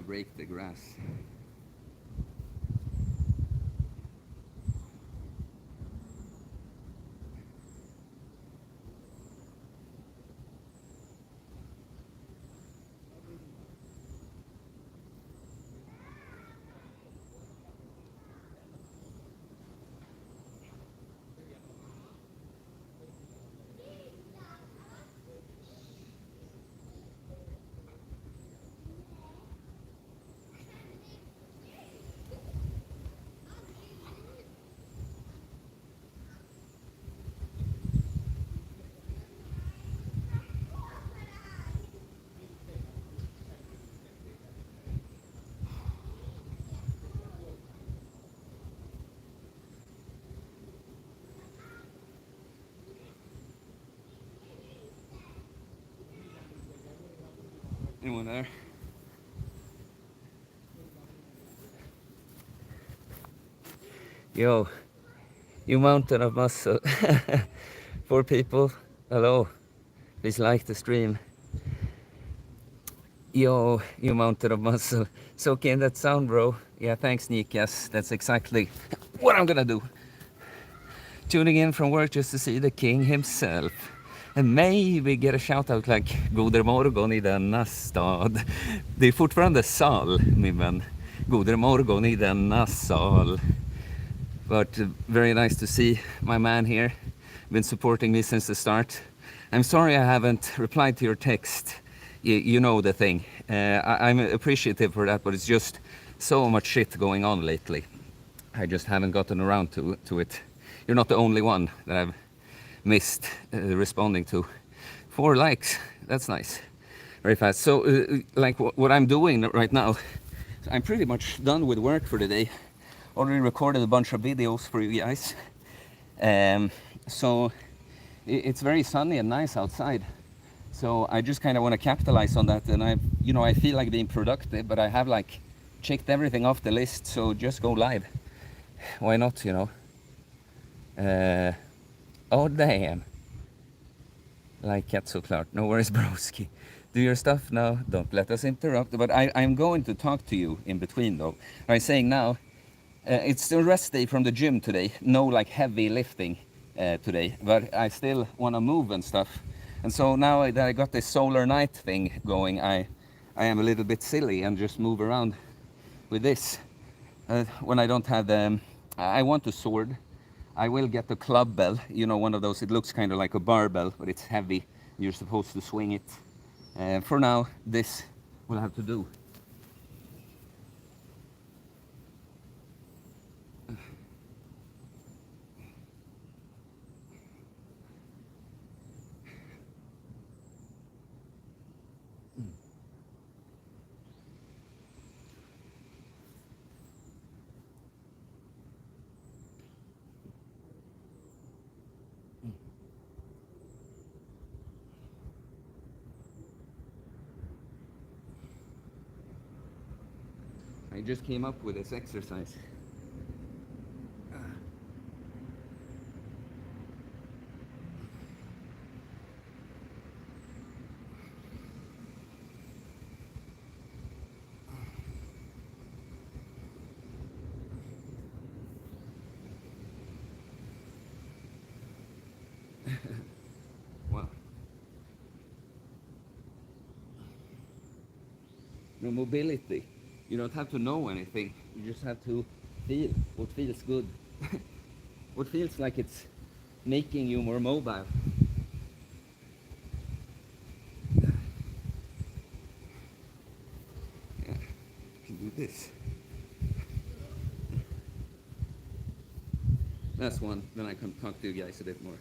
break the grass. Anyone there? Yo, you mountain of muscle. Four people, hello. Please like the stream. Yo, you mountain of muscle. Soak in that sound, bro. Yeah, thanks, Nick. Yes, that's exactly what I'm gonna do. Tuning in from work just to see the king himself. And maybe get a shout out like Goder morgon i denna stad. Det är fortfarande sal, min vän. Goder morgon i denna sal. But very nice to see my man here. Been supporting me since the start. I'm sorry I haven't replied to your text. You know the thing. I'm appreciative for that, but it's just so much shit going on lately. I just haven't gotten around to it. You're not the only one that I've missed responding to. 4 likes, that's nice. Very fast. So, like what I'm doing right now, I'm pretty much done with work for the day. Already recorded a bunch of videos for you guys. So it's very sunny and nice outside. So I just kind of want to capitalize on that, and I feel like being productive, but I have like checked everything off the list. So just go live. Why not? Oh damn. Like cat såklart. No worries, broski. Do your stuff now. Don't let us interrupt. But I'm going to talk to you in between, though. I'm saying now, it's the rest day from the gym today. No like heavy lifting today, but I still want to move and stuff. And so now that I got this solar night thing going, I am a little bit silly and just move around with this. When I don't have the, I want a sword. I will get the club bell, one of those. It looks kind of like a barbell, but it's heavy. You're supposed to swing it. For now, this will have to do. I just came up with this exercise. Well, no mobility. You don't have to know anything. You just have to feel what feels good. What feels like it's making you more mobile. Yeah, you can do this. That's one. Then I can talk to you guys a bit more.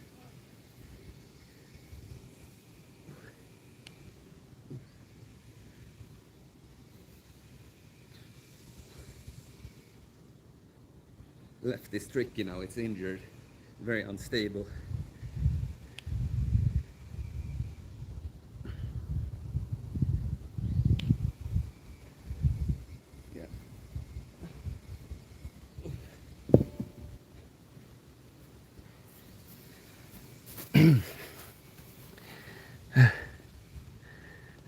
Left is tricky now. It's injured. Very unstable.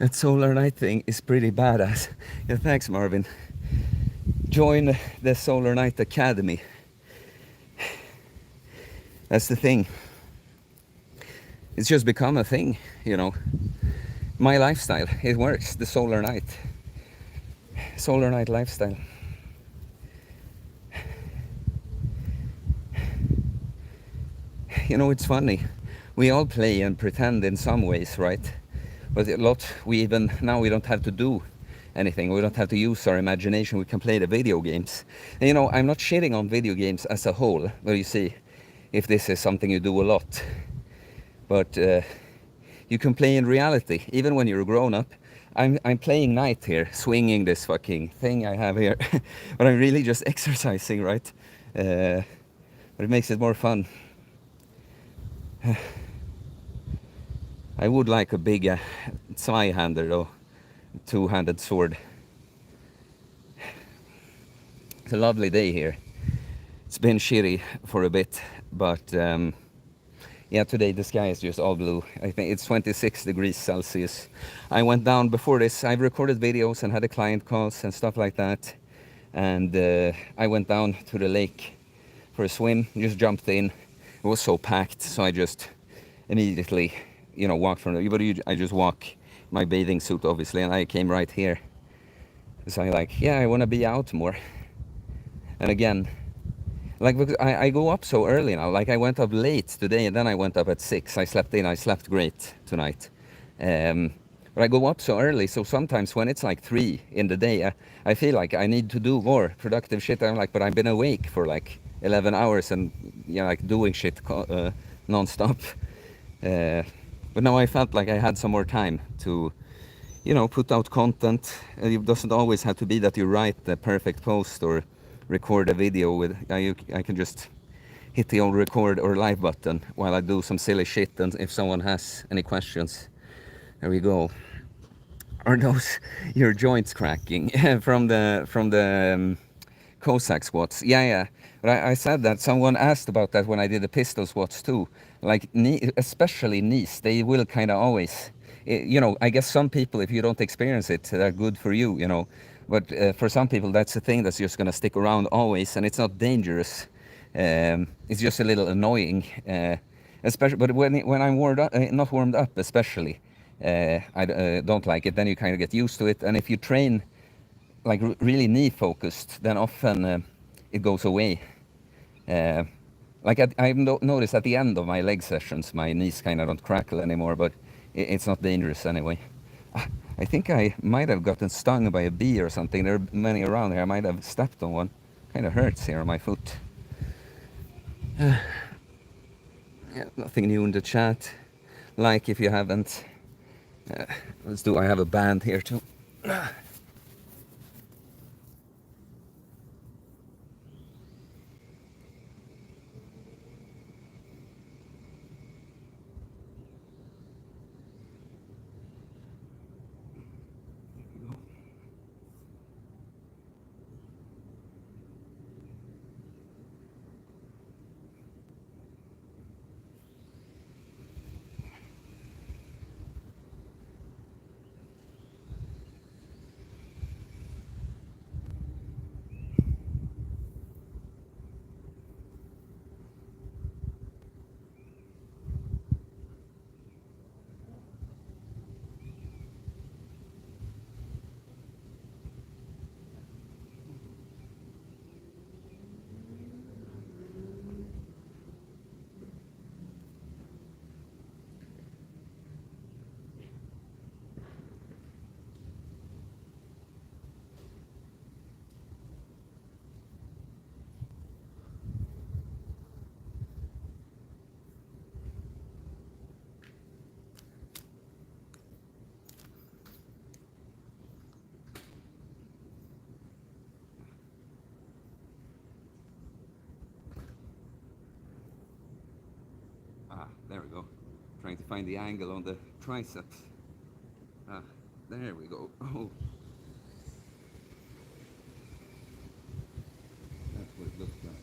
That solar night thing is pretty badass. Yeah, thanks, Marvin. Join the Solar Night Academy. That's the thing. It's just become a thing, you know. My lifestyle, it works. The Solar Night lifestyle. You know, it's funny. We all play and pretend in some ways, right? But a lot, we don't have to do anything. We don't have to use our imagination. We can play the video games. And, you know, I'm not shitting on video games as a whole, but you see, if this is something you do a lot. But you can play in reality, even when you're a grown-up. I'm playing Knight here, swinging this fucking thing I have here. But I'm really just exercising, right? But it makes it more fun. I would like a big Zweihander though, two-handed sword. It's a lovely day here. It's been shitty for a bit, but yeah, today the sky is just all blue. I think it's 26 degrees Celsius. I went down before this. I've recorded videos and had a client calls and stuff like that. And I went down to the lake for a swim, just jumped in. It was so packed, so I just immediately, you know, walked from the, I just walk my bathing suit, obviously, and I came right here. So I like, yeah, I want to be out more. And again, like, because I go up so early now. Like, I went up late today, and then I went up at 6. I slept in. I slept great tonight. But I go up so early, so sometimes when it's like 3 in the day, I feel like I need to do more productive shit. I'm like, but I've been awake for like 11 hours and, you know, like doing shit non-stop. But now I felt like I had some more time to, you know, put out content. It doesn't always have to be that you write the perfect post or record a video with. I can just hit the old record or live button while I do some silly shit, and if someone has any questions, there we go. Are those your joints cracking from the Cossack squats? Yeah. But I said that someone asked about that when I did the pistol squats too. Like especially knees, they will kind of always. You know, I guess some people, if you don't experience it, they're good for you. You know, but for some people, that's a thing that's just gonna stick around always, and it's not dangerous. It's just a little annoying, especially. But when I'm warmed up, not warmed up, especially, I don't like it. Then you kind of get used to it, and if you train like really knee focused, then often it goes away. Like I've noticed at the end of my leg sessions, my knees kind of don't crackle anymore, but it's not dangerous anyway. I think I might have gotten stung by a bee or something. There are many around here. I might have stepped on one. Kind of hurts here on my foot. Yeah, nothing new in the chat. Like if you haven't. Let's do. I have a band here too. There we go. Trying to find the angle on the triceps. There we go. Oh, that's what it looks like.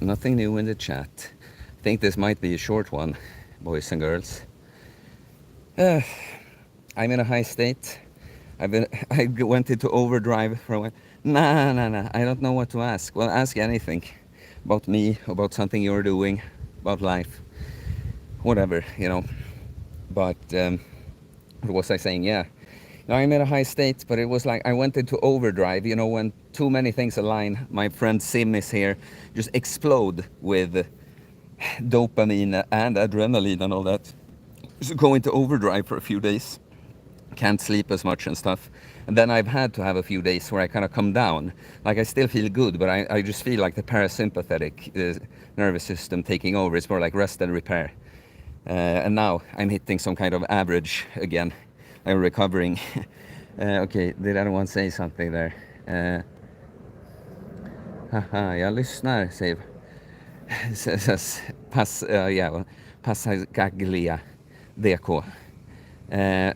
Nothing new in the chat. I think this might be a short one, boys and girls. I'm in a high state. I went into overdrive for a while. Nah. I don't know what to ask. Well, ask anything about me, about something you're doing, about life, whatever, you know. But what was I saying? Yeah. Now I'm in a high state, but it was like I went into overdrive. You know, when too many things align. My friend Sim is here. Just explode with dopamine and adrenaline and all that. Just go into overdrive for a few days. Can't sleep as much and stuff. And then I've had to have a few days where I kind of come down. Like I still feel good, but I just feel like the parasympathetic nervous system taking over. It's more like rest and repair. And now I'm hitting some kind of average again. I'm recovering. Okay, did anyone say something there? Haha, jag lyssnar, säger Passagaglia DK.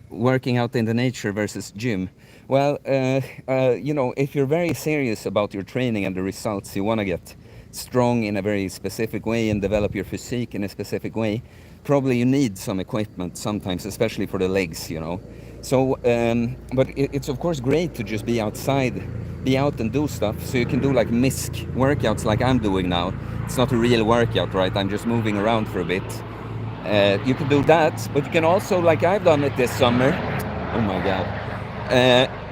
Working out in the nature versus gym. Well, you know, if you're very serious about your training and the results, you want to get strong in a very specific way and develop your physique in a specific way, probably you need some equipment sometimes, especially for the legs, you know. So, but it's of course great to just be outside, be out and do stuff. So you can do like MISC workouts like I'm doing now. It's not a real workout, right? I'm just moving around for a bit. You can do that, but you can also, like I've done it this summer, oh my god,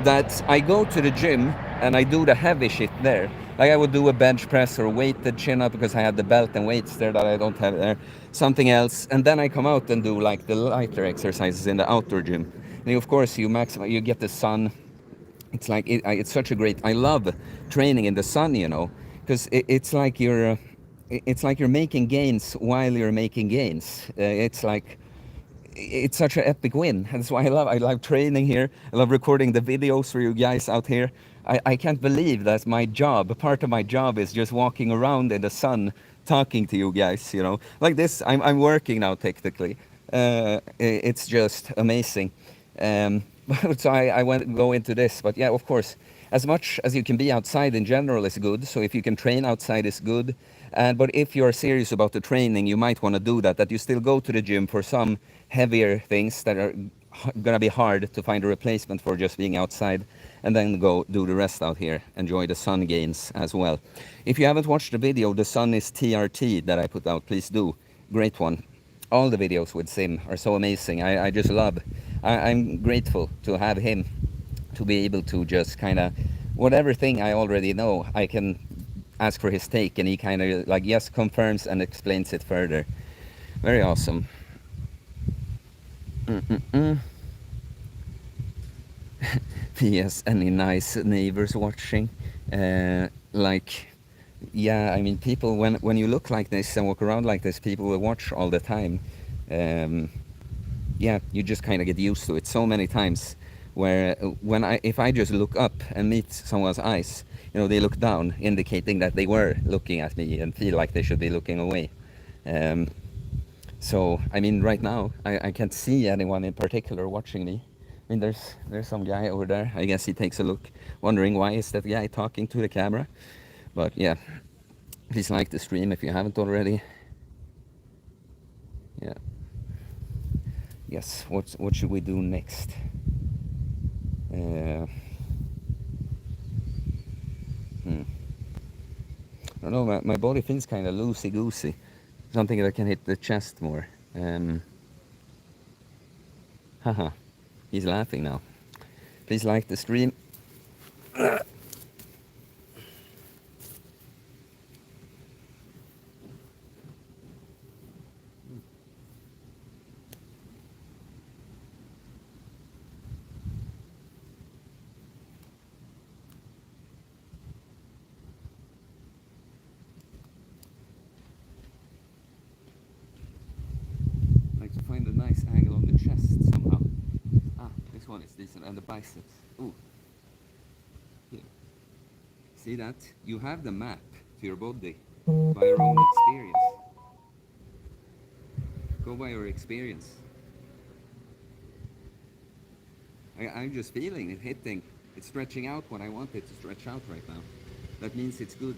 that I go to the gym and I do the heavy shit there. Like I would do a bench press or weighted chin up because I had the belt and weights there that I don't have there, something else, and then I come out and do like the lighter exercises in the outdoor gym. And of course you maximize, you get the sun. It's like, it's such a great, I love training in the sun, you know, because it's like you're making gains while you're making gains. It's like, it's such an epic win. That's why I love training here. I love recording the videos for you guys out here. I can't believe that's my job. Part of my job is just walking around in the sun, talking to you guys, you know. Like this, I'm working now technically. It's just amazing. So I went go into this, but yeah, of course, as much as you can be outside in general is good. So if you can train outside is good. But if you're serious about the training, you might want to do that. That you still go to the gym for some heavier things that are gonna be hard to find a replacement for just being outside, and then go do the rest out here. Enjoy the sun gains as well. If you haven't watched the video, the Sun is TRT that I put out, please do. Great one. All the videos with Sim are so amazing. I just love. I'm grateful to have him, to be able to just kind of, whatever thing I already know, I can ask for his take, and he kind of like, yes, confirms and explains it further. Very awesome. P.S. Any nice neighbors watching? Like, yeah, I mean, people, when you look like this and walk around like this, people will watch all the time. Yeah, you just kind of get used to it so many times. Where if I just look up and meet someone's eyes, you know, they look down, indicating that they were looking at me and feel like they should be looking away. So, I mean, right now, I can't see anyone in particular watching me. I mean, there's some guy over there. I guess he takes a look, wondering why is that guy talking to the camera. But yeah, please like the stream if you haven't already. Yeah. Yes, what should we do next? I don't know, my body feels kind of loosey-goosey. Something that can hit the chest more. Haha, he's laughing now. Please like the stream. Like to find a nice angle on the chest somehow. Ah, this one is decent, and the biceps. Ooh. Here. See that? You have the map to your body by your own experience. Go by your experience. I'm just feeling it hitting. It's stretching out when I want it to stretch out right now. That means it's good.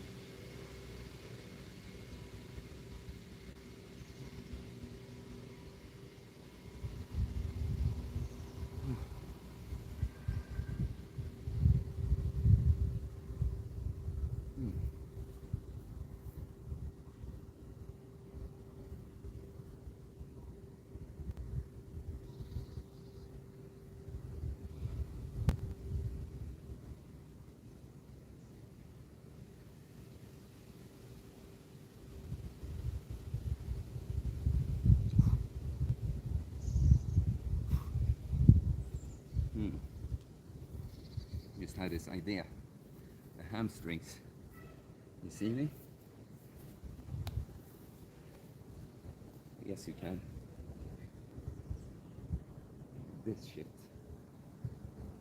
had this idea. The hamstrings. You see me? Yes, you can. This shit.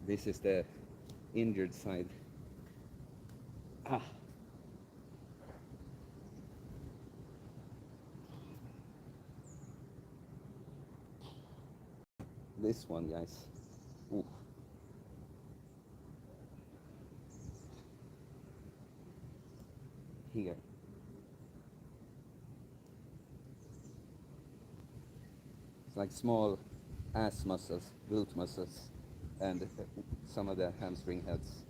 This is the injured side. Ah. This one, guys. Ooh. Here. It's like small ass muscles, glute muscles, and some of the hamstring heads.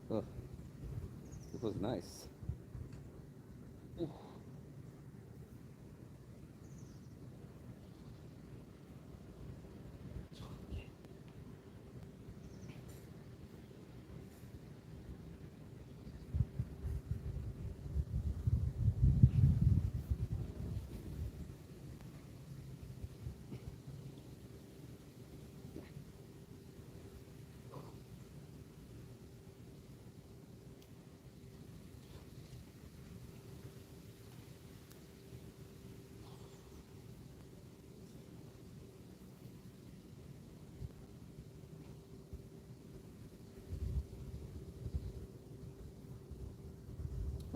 Oh, it was nice. Ooh.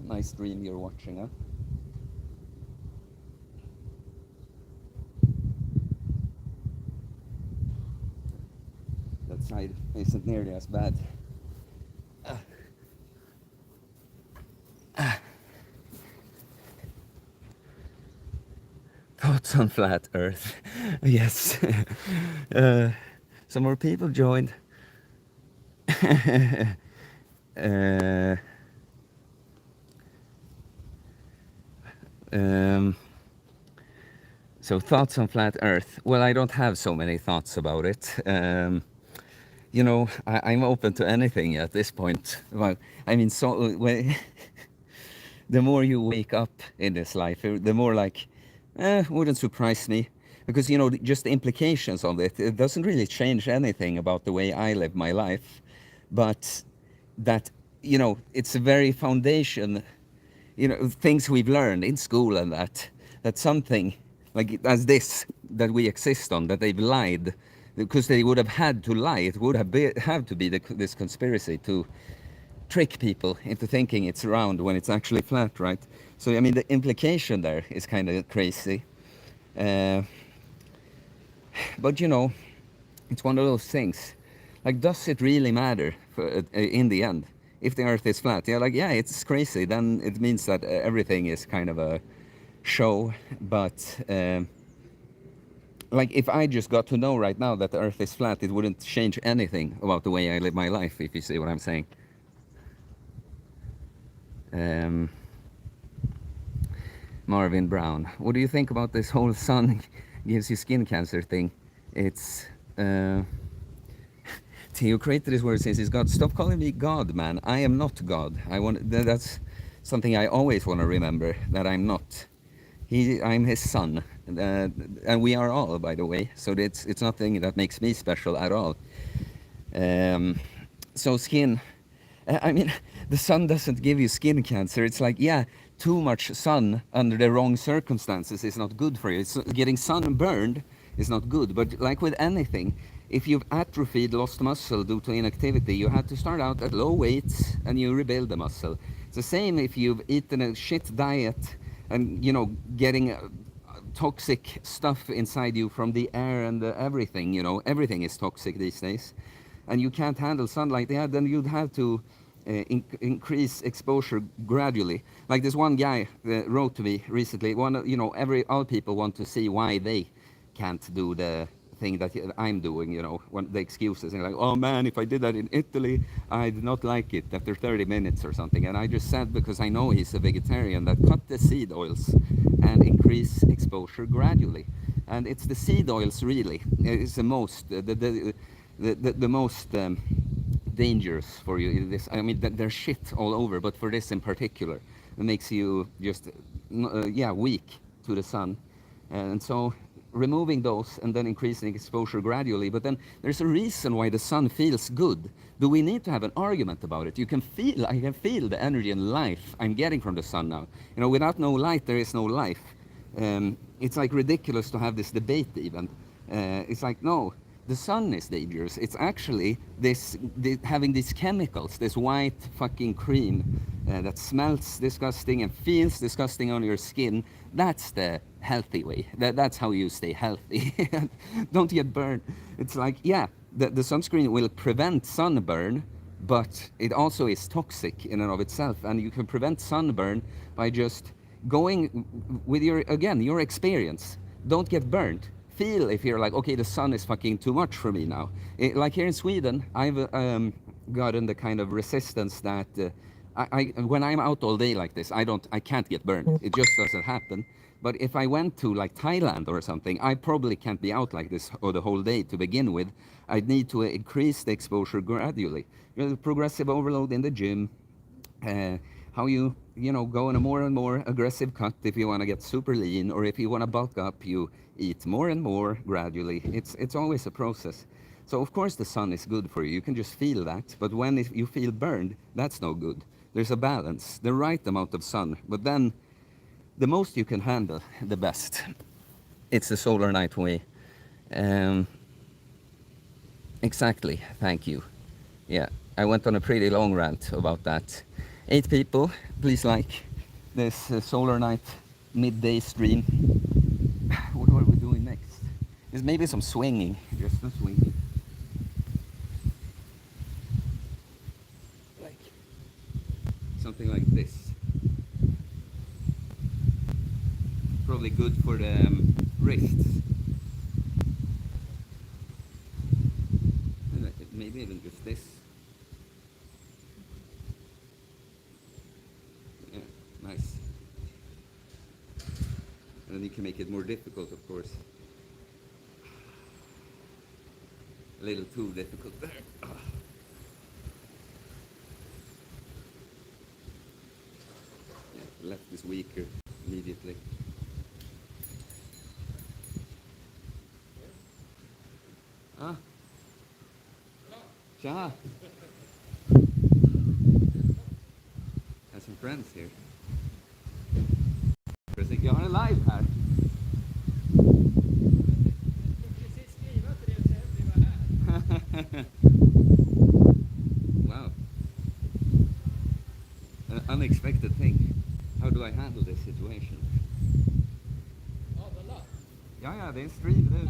Nice stream you're watching, huh? That side isn't nearly as bad. Thoughts on flat Earth? Yes. Some more people joined. uh, um, so thoughts on flat Earth? Well, I don't have so many thoughts about it. You know, I'm open to anything at this point. Well, I mean, so when the more you wake up in this life, the more like, wouldn't surprise me. Because, you know, just the implications of it doesn't really change anything about the way I live my life. But that, you know, it's a very foundation, you know, things we've learned in school and that something like as this that we exist on, that they've lied, because they would have had to lie. It would have to be this conspiracy to trick people into thinking it's round when it's actually flat, right? So I mean, the implication there is kind of crazy. But you know, it's one of those things. Like, does it really matter in the end? If the Earth is flat, yeah, like, yeah, it's crazy. Then it means that everything is kind of a show. But like, if I just got to know right now that the Earth is flat, it wouldn't change anything about the way I live my life, if you see what I'm saying. Marvin Brown, what do you think about this whole sun gives you skin cancer thing? It's Theo created this word since he's God. Stop calling me God, man. I am not God. That's something I always want to remember, that I'm not. I'm his son, and we are all, by the way. So it's nothing that makes me special at all. So skin. I mean, the sun doesn't give you skin cancer. It's like, yeah, too much sun under the wrong circumstances is not good for you. Getting sunburned is not good. But like with anything, if you've atrophied, lost muscle due to inactivity, you have to start out at low weights and you rebuild the muscle. It's the same if you've eaten a shit diet and, you know, getting toxic stuff inside you from the air and everything, you know, everything is toxic these days. And you can't handle sunlight, yeah, then you'd have to increase exposure gradually. Like this one guy wrote to me recently, you know, all people want to see why they can't do the thing that I'm doing, you know, the excuses, and like, oh man, if I did that in Italy, I'd not like it after 30 minutes or something. And I just said, because I know he's a vegetarian, that cut the seed oils and increase exposure gradually. And it's the seed oils really is the most the most dangerous for you. This, I mean, there's shit all over, but for this in particular, it makes you just yeah, weak to the sun. And so removing those and then increasing exposure gradually. But then there's a reason why the sun feels good. Do we need to have an argument about it? I can feel the energy and life I'm getting from the sun now. You know, without no light, there is no life. It's like ridiculous to have this debate even. It's like, no, the sun is dangerous. It's actually having these chemicals, this white fucking cream that smells disgusting and feels disgusting on your skin. That's the healthy way. That's how you stay healthy. Don't get burned. It's like, yeah, the sunscreen will prevent sunburn, but it also is toxic in and of itself. And you can prevent sunburn by just going with your experience. Don't get burned. Feel if you're like, okay, the sun is fucking too much for me now. Like here in Sweden, I've gotten the kind of resistance that when I'm out all day like this, I can't get burned. It just doesn't happen. But if I went to like Thailand or something, I probably can't be out like this or the whole day to begin with. I'd need to increase the exposure gradually. You know, progressive overload in the gym, how you go on a more and more aggressive cut if you want to get super lean, or if you want to bulk up, you eat more and more gradually. It's always a process. So of course the sun is good for you. You can just feel that. But when you feel burned, that's no good. There's a balance, the right amount of sun. But then the most you can handle, the best. It's the solar night way. Exactly. Thank you. Yeah, I went on a pretty long rant about that. 8 people, please like this solar night midday stream. What are we doing next? There's maybe some swinging, just some swinging. Like something like this. Probably good for the wrists. Maybe even just this. Yeah, nice. And then you can make it more difficult, of course. A little too difficult there. Yeah, left is weaker immediately. Ah. Tja. Have some friends here. Precis, jag har en live här. Wow. An unexpected thing. How do I handle this situation? Ja, det är en stream nu.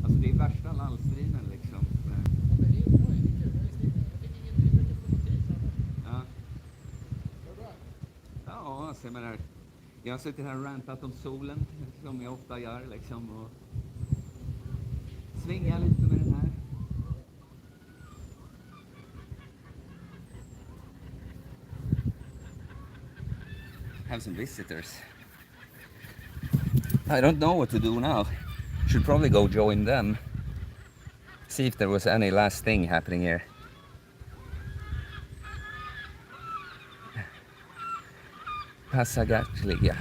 Alltså det är värsta landstreamen liksom. Ja. Ja, alltså jag menar, jag har suttit här och rantat om solen som jag ofta gör liksom, och svinga lite med den här. Have some visitors. I don't know what to do now. Should probably go join them. See if there was any last thing happening here. Passagaglia,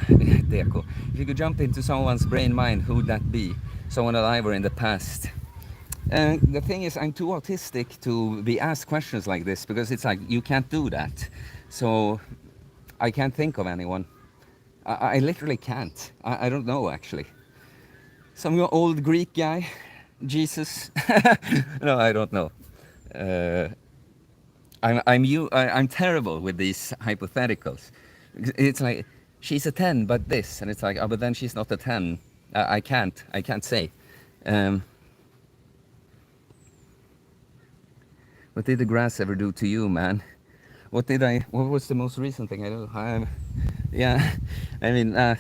Deco. If you could jump into someone's brain mind, who would that be? Someone alive or in the past? And the thing is, I'm too autistic to be asked questions like this, because it's like, you can't do that. So I can't think of anyone. I literally can't. I don't know, actually. Some old Greek guy, Jesus. No, I don't know. I'm terrible with these hypotheticals. It's like, she's a 10, but this, and it's like, oh, but then she's not a 10. I can't say. What did the grass ever do to you, man? What was the most recent thing I did? Yeah, I mean, I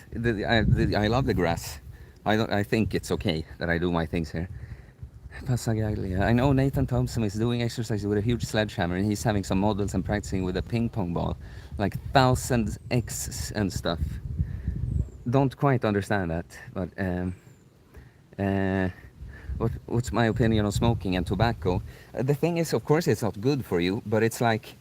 love the grass. I think it's okay that I do my things here. Passagaglia. I know Nathan Thompson is doing exercises with a huge sledgehammer, and he's having some models and practicing with a ping pong ball, like 1000x and stuff. Don't quite understand that, but what's my opinion on smoking and tobacco? The thing is, of course, it's not good for you, but it's like,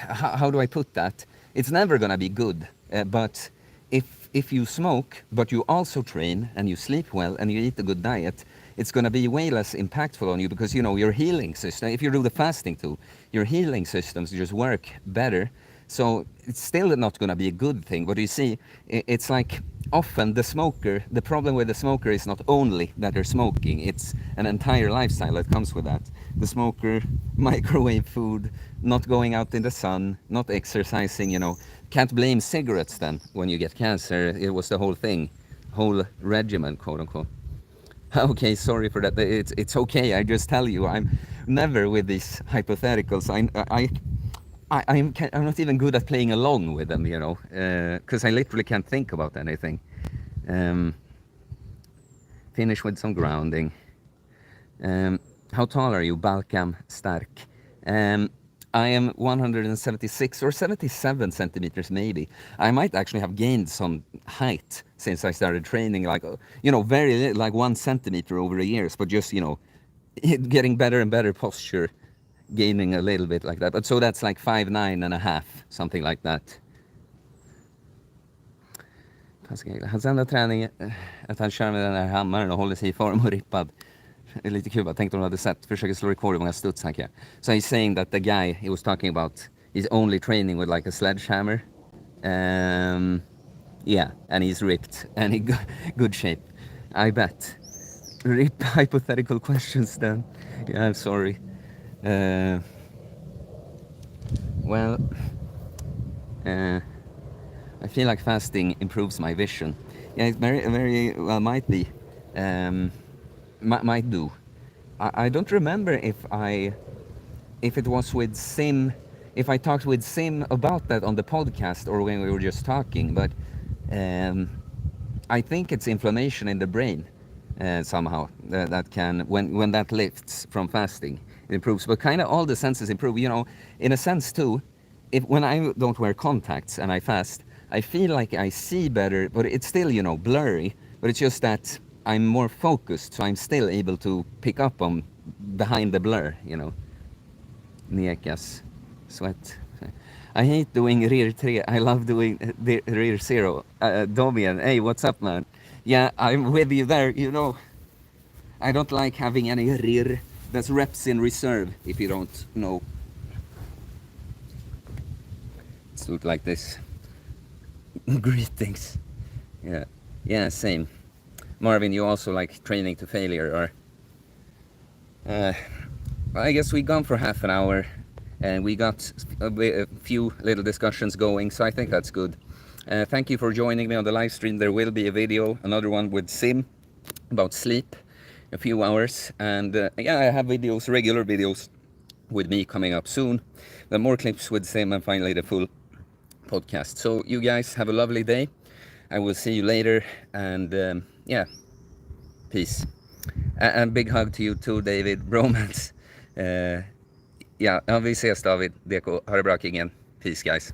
how do I put that? It's never gonna be good. But if you smoke, but you also train and you sleep well and you eat a good diet, it's gonna be way less impactful on you because you know your healing system. If you do the fasting too, your healing systems just work better. So it's still not gonna be a good thing. But you see, it's like often the smoker. The problem with the smoker is not only that they're smoking; it's an entire lifestyle that comes with that. The smoker, microwave food, not going out in the sun, not exercising, you know. Can't blame cigarettes then when you get cancer. It was the whole thing, whole regimen, quote unquote. Okay, sorry for that. It's okay. I just tell you, I'm never with these hypotheticals. I'm not even good at playing along with them, you know, because I literally can't think about anything. Finish with some grounding. How tall are you, Balkam Stark? I am 176 or 77 centimeters maybe. I might actually have gained some height since I started training, like, you know, very little, like 1 centimeter over the years, but just, you know, getting better and better posture, gaining a little bit like that. But so that's like 5'9.5", something like that. Hans enda träning att han kör med den här hammaren och håller sig i form och rippad. Det är lite kul, jag tänkte om du hade sett, försöker slå rekord hur många studs han kan. So he's saying that the guy he was talking about, he's only training with like a sledgehammer. Yeah, and he's ripped and in good shape, I bet. Rip hypothetical questions then. Yeah, I'm sorry. Well, I feel like fasting improves my vision. Yeah, it very well might be. Might do. I don't remember if it was with Sim, if I talked with Sim about that on the podcast or when we were just talking, but I think it's inflammation in the brain somehow that can, when that lifts from fasting, it improves. But kind of all the senses improve, you know, in a sense too. When I don't wear contacts and I fast, I feel like I see better, but it's still, you know, blurry. But it's just that I'm more focused, so I'm still able to pick up on behind the blur, you know. Niekas, sweat. I hate doing rear 3. I love doing the rear 0. Domian, hey, what's up, man? Yeah, I'm with you there, you know. I don't like having any rear. That's reps in reserve, if you don't know. Let's look like this. Greetings. Yeah, same. Marvin, you also like training to failure, or I guess we gone for half an hour and we got a few little discussions going, so I think that's good. Thank you for joining me on the live stream. There will be a video, another one with Sim about sleep, a few hours, and yeah, I have videos, regular videos with me coming up soon. Then more clips with Sim, and finally the full podcast. So you guys have a lovely day. I will see you later, and yeah, peace. And big hug to you too, David. Bromance. Ja, vi ses, David. DK. Ha det bra, kingen. Peace, guys.